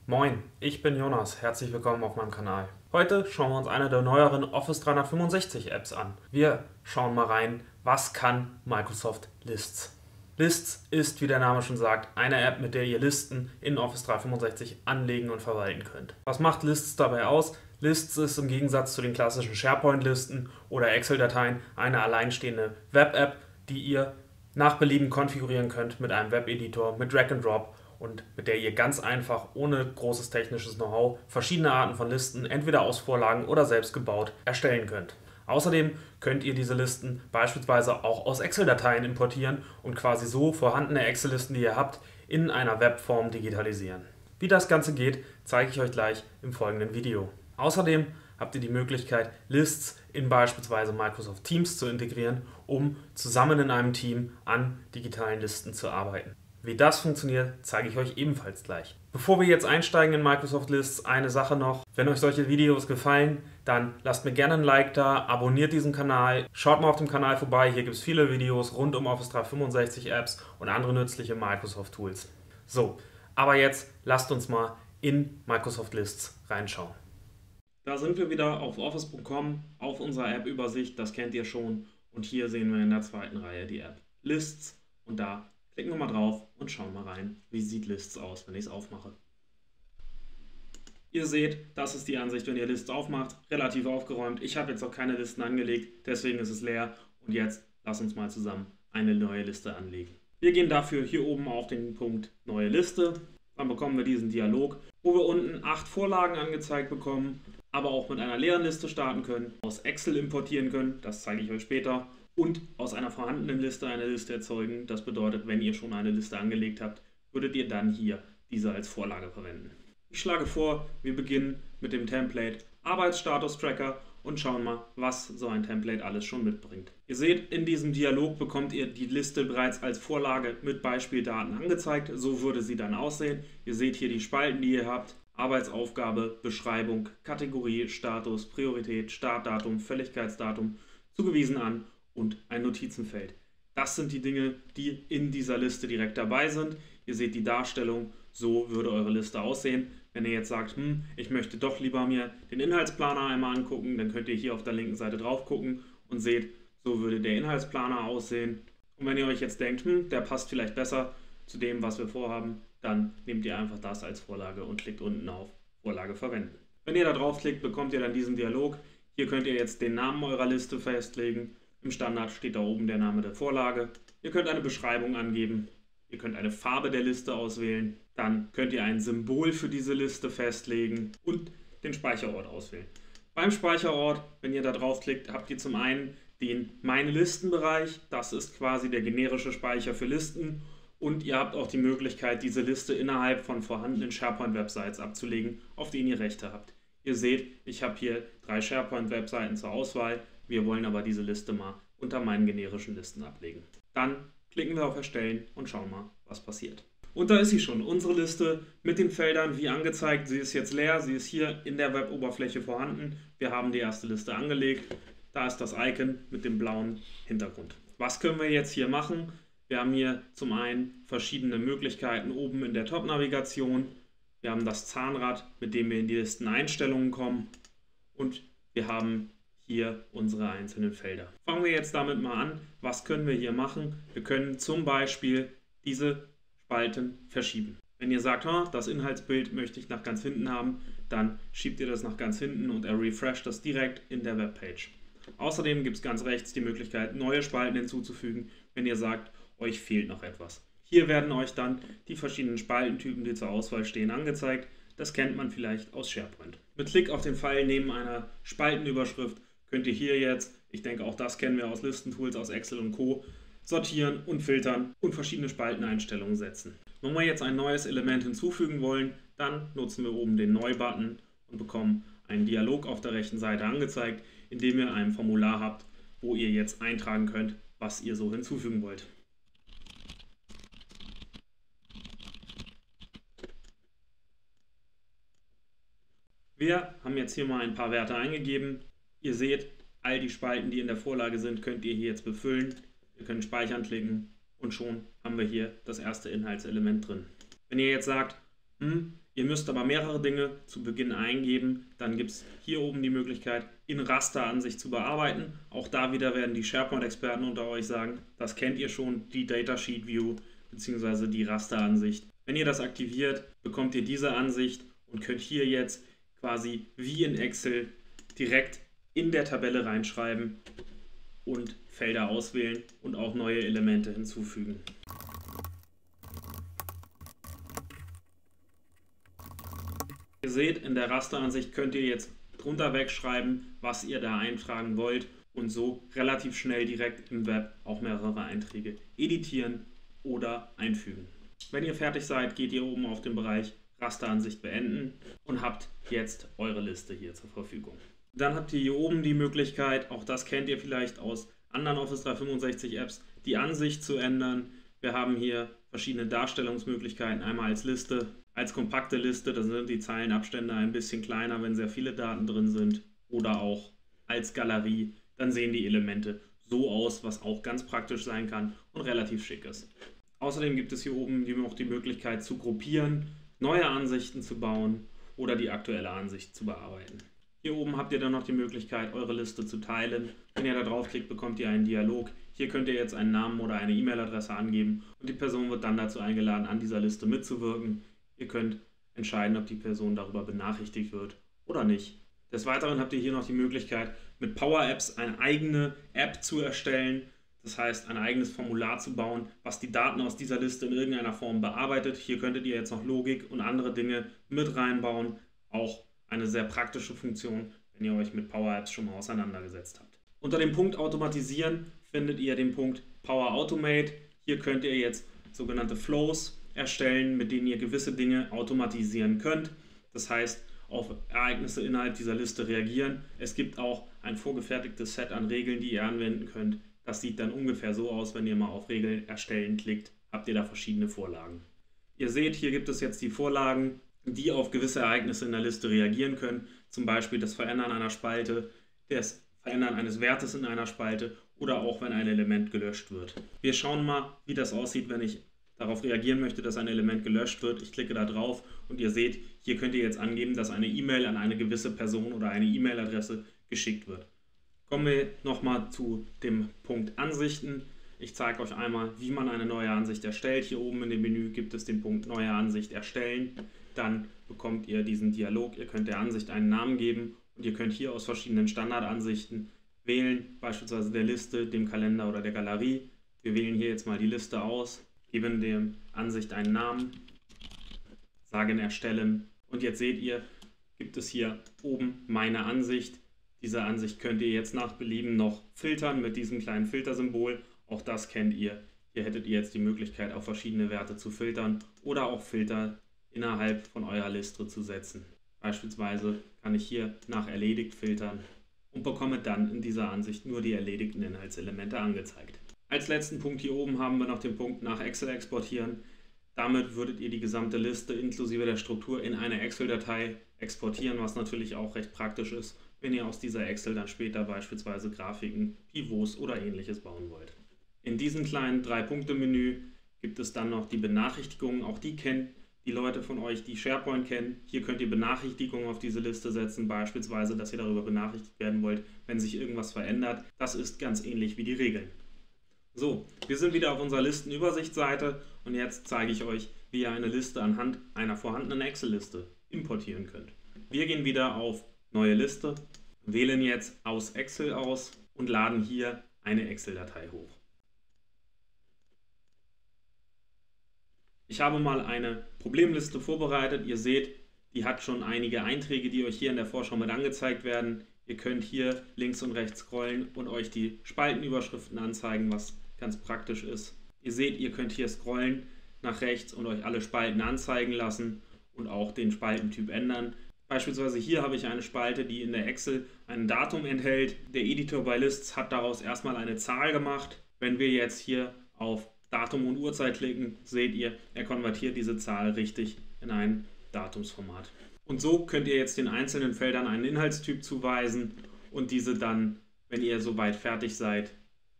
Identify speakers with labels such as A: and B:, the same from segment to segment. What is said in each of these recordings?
A: Moin, ich bin Jonas, herzlich willkommen auf meinem Kanal. Heute schauen wir uns eine der neueren Office 365 Apps an. Wir schauen mal rein, was kann Microsoft Lists. Lists ist, wie der Name schon sagt, eine App, mit der ihr Listen in Office 365 anlegen und verwalten könnt. Was macht Lists dabei aus? Lists ist im Gegensatz zu den klassischen SharePoint-Listen oder Excel-Dateien eine alleinstehende Web-App, die ihr nach Belieben konfigurieren könnt mit einem Webeditor, mit Drag and Drop und mit der ihr ganz einfach ohne großes technisches Know-how verschiedene Arten von Listen entweder aus Vorlagen oder selbst gebaut erstellen könnt. Außerdem könnt ihr diese Listen beispielsweise auch aus Excel-Dateien importieren und quasi so vorhandene Excel-Listen, die ihr habt, in einer Webform digitalisieren. Wie das Ganze geht, zeige ich euch gleich im folgenden Video. Außerdem habt ihr die Möglichkeit, Lists in beispielsweise Microsoft Teams zu integrieren, um zusammen in einem Team an digitalen Listen zu arbeiten. Wie das funktioniert, zeige ich euch ebenfalls gleich. Bevor wir jetzt einsteigen in Microsoft Lists, eine Sache noch. Wenn euch solche Videos gefallen, dann lasst mir gerne ein Like da, abonniert diesen Kanal, schaut mal auf dem Kanal vorbei, hier gibt es viele Videos rund um Office 365 Apps und andere nützliche Microsoft Tools. So, aber jetzt lasst uns mal in Microsoft Lists reinschauen. Da sind wir wieder auf office.com, auf unserer App-Übersicht, das kennt ihr schon. Und hier sehen wir in der zweiten Reihe die App Lists und da klicken wir mal drauf und schauen mal rein, wie sieht Lists aus, wenn ich es aufmache. Ihr seht, das ist die Ansicht, wenn ihr Lists aufmacht, relativ aufgeräumt. Ich habe jetzt auch keine Listen angelegt, deswegen ist es leer. Und jetzt lasst uns mal zusammen eine neue Liste anlegen. Wir gehen dafür hier oben auf den Punkt Neue Liste. Dann bekommen wir diesen Dialog, wo wir unten 8 Vorlagen angezeigt bekommen, aber auch mit einer leeren Liste starten können, aus Excel importieren können, das zeige ich euch später, und aus einer vorhandenen Liste eine Liste erzeugen. Das bedeutet, wenn ihr schon eine Liste angelegt habt, würdet ihr dann hier diese als Vorlage verwenden. Ich schlage vor, wir beginnen mit dem Template Arbeitsstatus Tracker und schauen mal, was so ein Template alles schon mitbringt. Ihr seht, in diesem Dialog bekommt ihr die Liste bereits als Vorlage mit Beispieldaten angezeigt. So würde sie dann aussehen. Ihr seht hier die Spalten, die ihr habt. Arbeitsaufgabe, Beschreibung, Kategorie, Status, Priorität, Startdatum, Fälligkeitsdatum, zugewiesen an und ein Notizenfeld. Das sind die Dinge, die in dieser Liste direkt dabei sind. Ihr seht die Darstellung, so würde eure Liste aussehen. Wenn ihr jetzt sagt, ich möchte doch lieber mir den Inhaltsplaner einmal angucken, dann könnt ihr hier auf der linken Seite drauf gucken und seht, so würde der Inhaltsplaner aussehen. Und wenn ihr euch jetzt denkt, der passt vielleicht besser zu dem, was wir vorhaben, dann nehmt ihr einfach das als Vorlage und klickt unten auf Vorlage verwenden. Wenn ihr da draufklickt, bekommt ihr dann diesen Dialog. Hier könnt ihr jetzt den Namen eurer Liste festlegen. Im Standard steht da oben der Name der Vorlage. Ihr könnt eine Beschreibung angeben. Ihr könnt eine Farbe der Liste auswählen. Dann könnt ihr ein Symbol für diese Liste festlegen und den Speicherort auswählen. Beim Speicherort, wenn ihr da draufklickt, habt ihr zum einen den Meine Listen-Bereich. Das ist quasi der generische Speicher für Listen. Und ihr habt auch die Möglichkeit, diese Liste innerhalb von vorhandenen SharePoint-Websites abzulegen, auf denen ihr Rechte habt. Ihr seht, ich habe hier 3 SharePoint-Webseiten zur Auswahl. Wir wollen aber diese Liste mal unter meinen generischen Listen ablegen. Dann klicken wir auf Erstellen und schauen mal, was passiert. Und da ist sie schon, unsere Liste mit den Feldern wie angezeigt. Sie ist jetzt leer, sie ist hier in der Web-Oberfläche vorhanden. Wir haben die erste Liste angelegt. Da ist das Icon mit dem blauen Hintergrund. Was können wir jetzt hier machen? Wir haben hier zum einen verschiedene Möglichkeiten oben in der Top-Navigation. Wir haben das Zahnrad, mit dem wir in die Listeneinstellungen kommen. Und wir haben hier unsere einzelnen Felder. Fangen wir jetzt damit mal an. Was können wir hier machen? Wir können zum Beispiel diese Spalten verschieben. Wenn ihr sagt, das Inhaltsbild möchte ich nach ganz hinten haben, dann schiebt ihr das nach ganz hinten und er refresht das direkt in der Webpage. Außerdem gibt es ganz rechts die Möglichkeit, neue Spalten hinzuzufügen, wenn ihr sagt, euch fehlt noch etwas. Hier werden euch dann die verschiedenen Spaltentypen, die zur Auswahl stehen, angezeigt. Das kennt man vielleicht aus SharePoint. Mit Klick auf den Pfeil neben einer Spaltenüberschrift könnt ihr hier jetzt, ich denke auch das kennen wir aus Listentools, aus Excel und Co., sortieren und filtern und verschiedene Spalteneinstellungen setzen. Wenn wir jetzt ein neues Element hinzufügen wollen, dann nutzen wir oben den Neu-Button und bekommen einen Dialog auf der rechten Seite angezeigt, in dem ihr ein Formular habt, wo ihr jetzt eintragen könnt, was ihr so hinzufügen wollt. Wir haben jetzt hier mal ein paar Werte eingegeben. Ihr seht, all die Spalten, die in der Vorlage sind, könnt ihr hier jetzt befüllen. Wir können Speichern klicken und schon haben wir hier das erste Inhaltselement drin. Wenn ihr jetzt sagt, Ihr müsst aber mehrere Dinge zu Beginn eingeben. Dann gibt es hier oben die Möglichkeit, in Rasteransicht zu bearbeiten. Auch da wieder werden die SharePoint-Experten unter euch sagen, das kennt ihr schon, die Datasheet View bzw. die Rasteransicht. Wenn ihr das aktiviert, bekommt ihr diese Ansicht und könnt hier jetzt quasi wie in Excel direkt in der Tabelle reinschreiben und Felder auswählen und auch neue Elemente hinzufügen. Ihr seht, in der Rasteransicht könnt ihr jetzt drunter wegschreiben, was ihr da eintragen wollt und so relativ schnell direkt im Web auch mehrere Einträge editieren oder einfügen. Wenn ihr fertig seid, geht ihr oben auf den Bereich Rasteransicht beenden und habt jetzt eure Liste hier zur Verfügung. Dann habt ihr hier oben die Möglichkeit, auch das kennt ihr vielleicht aus anderen Office 365 Apps, die Ansicht zu ändern. Wir haben hier verschiedene Darstellungsmöglichkeiten, einmal als Liste, als kompakte Liste, da sind die Zeilenabstände ein bisschen kleiner, wenn sehr viele Daten drin sind, oder auch als Galerie, dann sehen die Elemente so aus, was auch ganz praktisch sein kann und relativ schick ist. Außerdem gibt es hier oben noch die Möglichkeit zu gruppieren, neue Ansichten zu bauen oder die aktuelle Ansicht zu bearbeiten. Hier oben habt ihr dann noch die Möglichkeit, eure Liste zu teilen. Wenn ihr da draufklickt, bekommt ihr einen Dialog. Hier könnt ihr jetzt einen Namen oder eine E-Mail-Adresse angeben und die Person wird dann dazu eingeladen, an dieser Liste mitzuwirken. Ihr könnt entscheiden, ob die Person darüber benachrichtigt wird oder nicht. Des Weiteren habt ihr hier noch die Möglichkeit, mit Power Apps eine eigene App zu erstellen. Das heißt, ein eigenes Formular zu bauen, was die Daten aus dieser Liste in irgendeiner Form bearbeitet. Hier könntet ihr jetzt noch Logik und andere Dinge mit reinbauen. Auch eine sehr praktische Funktion, wenn ihr euch mit Power Apps schon mal auseinandergesetzt habt. Unter dem Punkt Automatisieren findet ihr den Punkt Power Automate. Hier könnt ihr jetzt sogenannte Flows erstellen, mit denen ihr gewisse Dinge automatisieren könnt. Das heißt, auf Ereignisse innerhalb dieser Liste reagieren. Es gibt auch ein vorgefertigtes Set an Regeln, die ihr anwenden könnt. Das sieht dann ungefähr so aus, wenn ihr mal auf Regeln erstellen klickt, habt ihr da verschiedene Vorlagen. Ihr seht, hier gibt es jetzt die Vorlagen, die auf gewisse Ereignisse in der Liste reagieren können. Zum Beispiel das Verändern einer Spalte, das Verändern eines Wertes in einer Spalte oder auch wenn ein Element gelöscht wird. Wir schauen mal, wie das aussieht, wenn ich darauf reagieren möchte, dass ein Element gelöscht wird. Ich klicke da drauf und ihr seht, hier könnt ihr jetzt angeben, dass eine E-Mail an eine gewisse Person oder eine E-Mail-Adresse geschickt wird. Kommen wir nochmal zu dem Punkt Ansichten. Ich zeige euch einmal, wie man eine neue Ansicht erstellt. Hier oben in dem Menü gibt es den Punkt Neue Ansicht erstellen. Dann bekommt ihr diesen Dialog. Ihr könnt der Ansicht einen Namen geben und ihr könnt hier aus verschiedenen Standardansichten wählen, beispielsweise der Liste, dem Kalender oder der Galerie. Wir wählen hier jetzt mal die Liste aus, geben der Ansicht einen Namen, sagen Erstellen und jetzt seht ihr, gibt es hier oben Meine Ansicht. Diese Ansicht könnt ihr jetzt nach Belieben noch filtern mit diesem kleinen Filtersymbol. Auch das kennt ihr. Hier hättet ihr jetzt die Möglichkeit, auf verschiedene Werte zu filtern oder auch Filter innerhalb von eurer Liste zu setzen. Beispielsweise kann ich hier nach Erledigt filtern und bekomme dann in dieser Ansicht nur die erledigten Inhaltselemente angezeigt. Als letzten Punkt hier oben haben wir noch den Punkt nach Excel exportieren. Damit würdet ihr die gesamte Liste inklusive der Struktur in eine Excel-Datei exportieren, was natürlich auch recht praktisch ist, wenn ihr aus dieser Excel dann später beispielsweise Grafiken, Pivots oder ähnliches bauen wollt. In diesem kleinen 3-Punkte-Menü gibt es dann noch die Benachrichtigungen, auch die kennen die Leute von euch, die SharePoint kennen. Hier könnt ihr Benachrichtigungen auf diese Liste setzen, beispielsweise, dass ihr darüber benachrichtigt werden wollt, wenn sich irgendwas verändert. Das ist ganz ähnlich wie die Regeln. So, wir sind wieder auf unserer Listenübersichtsseite und jetzt zeige ich euch, wie ihr eine Liste anhand einer vorhandenen Excel-Liste importieren könnt. Wir gehen wieder auf Neue Liste, wählen jetzt aus Excel aus und laden hier eine Excel-Datei hoch. Ich habe mal eine Problemliste vorbereitet. Ihr seht, die hat schon einige Einträge, die euch hier in der Vorschau mit angezeigt werden. Ihr könnt hier links und rechts scrollen und euch die Spaltenüberschriften anzeigen, was ganz praktisch ist. Ihr seht, ihr könnt hier scrollen nach rechts und euch alle Spalten anzeigen lassen und auch den Spaltentyp ändern. Beispielsweise hier habe ich eine Spalte, die in der Excel ein Datum enthält. Der Editor bei Lists hat daraus erstmal eine Zahl gemacht. Wenn wir jetzt hier auf Datum und Uhrzeit klicken, seht ihr, er konvertiert diese Zahl richtig in ein Datumsformat. Und so könnt ihr jetzt den einzelnen Feldern einen Inhaltstyp zuweisen und diese dann, wenn ihr soweit fertig seid,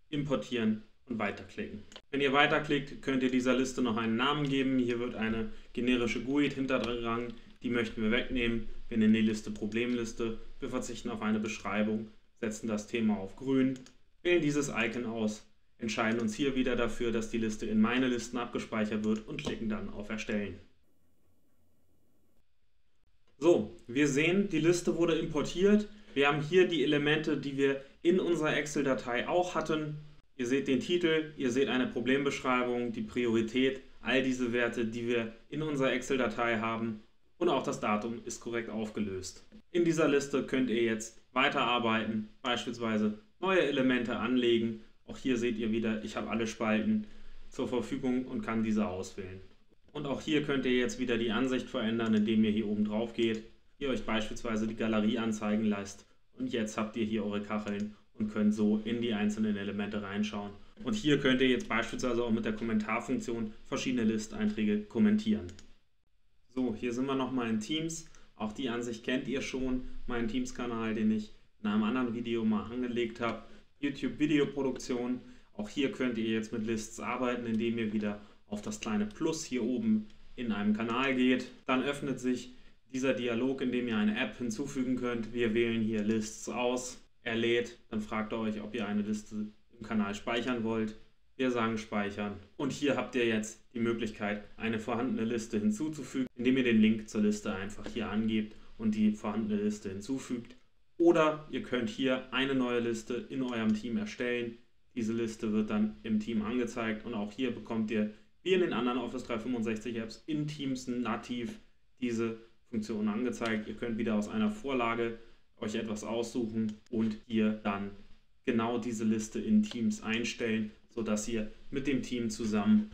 A: importieren und weiterklicken. Wenn ihr weiterklickt, könnt ihr dieser Liste noch einen Namen geben. Hier wird eine generische GUID hinterrangen, Die möchten wir wegnehmen. Wir nennen die Liste Problemliste. Wir verzichten auf eine Beschreibung, setzen das Thema auf grün, wählen dieses Icon aus, entscheiden uns hier wieder dafür, dass die Liste in meine Listen abgespeichert wird und klicken dann auf Erstellen. So, wir sehen, die Liste wurde importiert. Wir haben hier die Elemente, die wir in unserer Excel-Datei auch hatten. Ihr seht den Titel, ihr seht eine Problembeschreibung, die Priorität, all diese Werte, die wir in unserer Excel-Datei haben. Und auch das Datum ist korrekt aufgelöst. In dieser Liste könnt ihr jetzt weiterarbeiten, beispielsweise neue Elemente anlegen. Auch hier seht ihr wieder, ich habe alle Spalten zur Verfügung und kann diese auswählen. Und auch hier könnt ihr jetzt wieder die Ansicht verändern, indem ihr hier oben drauf geht, ihr euch beispielsweise die Galerie anzeigen lasst und jetzt habt ihr hier eure Kacheln und könnt so in die einzelnen Elemente reinschauen. Und hier könnt ihr jetzt beispielsweise auch mit der Kommentarfunktion verschiedene Listeinträge kommentieren. So, hier sind wir nochmal in Teams. Auch die Ansicht kennt ihr schon, meinen Teams-Kanal, den ich in einem anderen Video mal angelegt habe. YouTube-Videoproduktion. Auch hier könnt ihr jetzt mit Lists arbeiten, indem ihr wieder auf das kleine Plus hier oben in einem Kanal geht. Dann öffnet sich dieser Dialog, in dem ihr eine App hinzufügen könnt. Wir wählen hier Lists aus. Er lädt, dann fragt er euch, ob ihr eine Liste im Kanal speichern wollt. Wir sagen Speichern. Und hier habt ihr jetzt die Möglichkeit, eine vorhandene Liste hinzuzufügen, indem ihr den Link zur Liste einfach hier angebt und die vorhandene Liste hinzufügt. Oder ihr könnt hier eine neue Liste in eurem Team erstellen. Diese Liste wird dann im Team angezeigt und auch hier bekommt ihr, wie in den anderen Office 365 Apps, in Teams nativ diese Funktion angezeigt. Ihr könnt wieder aus einer Vorlage euch etwas aussuchen und hier dann genau diese Liste in Teams einstellen, sodass ihr mit dem Team zusammen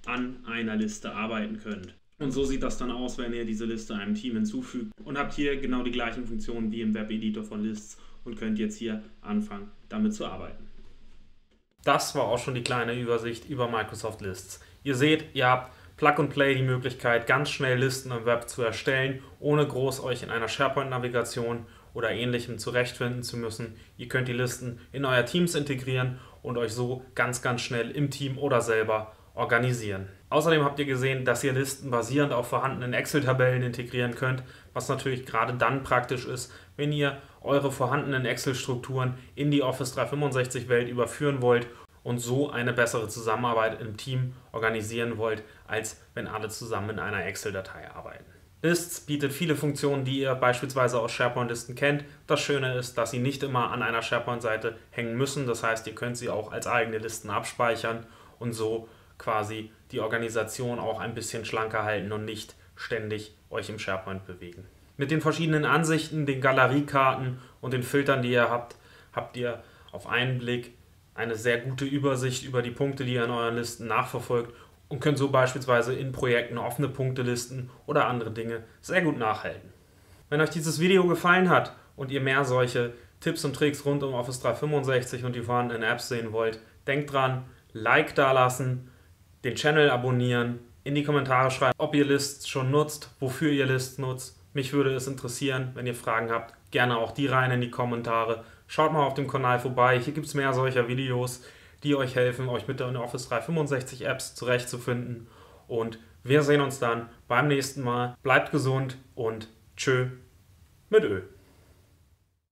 A: an einer Liste arbeiten könnt. Und so sieht das dann aus, wenn ihr diese Liste einem Team hinzufügt und habt hier genau die gleichen Funktionen wie im Webeditor von Lists und könnt jetzt hier anfangen, damit zu arbeiten. Das war auch schon die kleine Übersicht über Microsoft Lists. Ihr seht, ihr habt Plug and Play die Möglichkeit, ganz schnell Listen im Web zu erstellen, ohne groß euch in einer SharePoint-Navigation oder Ähnlichem zurechtfinden zu müssen. Ihr könnt die Listen in euer Teams integrieren und euch so ganz schnell im Team oder selber organisieren. Außerdem habt ihr gesehen, dass ihr Listen basierend auf vorhandenen Excel-Tabellen integrieren könnt, was natürlich gerade dann praktisch ist, wenn ihr eure vorhandenen Excel-Strukturen in die Office 365-Welt überführen wollt und so eine bessere Zusammenarbeit im Team organisieren wollt, als wenn alle zusammen in einer Excel-Datei arbeiten. Lists bietet viele Funktionen, die ihr beispielsweise aus SharePoint-Listen kennt. Das Schöne ist, dass sie nicht immer an einer SharePoint-Seite hängen müssen. Das heißt, ihr könnt sie auch als eigene Listen abspeichern und so quasi die Organisation auch ein bisschen schlanker halten und nicht ständig euch im SharePoint bewegen. Mit den verschiedenen Ansichten, den Galeriekarten und den Filtern, die ihr habt, habt ihr auf einen Blick eine sehr gute Übersicht über die Punkte, die ihr in euren Listen nachverfolgt und könnt so beispielsweise in Projekten offene Punktelisten oder andere Dinge sehr gut nachhalten. Wenn euch dieses Video gefallen hat und ihr mehr solche Tipps und Tricks rund um Office 365 und die vorhandenen Apps sehen wollt, denkt dran, Like dalassen, den Channel abonnieren, in die Kommentare schreiben, ob ihr Lists schon nutzt, wofür ihr Lists nutzt. Mich würde es interessieren, wenn ihr Fragen habt, gerne auch die rein in die Kommentare. Schaut mal auf dem Kanal vorbei, hier gibt es mehr solcher Videos, die euch helfen, euch mit den Office 365 Apps zurechtzufinden. Und wir sehen uns dann beim nächsten Mal. Bleibt gesund und tschö mit Ö.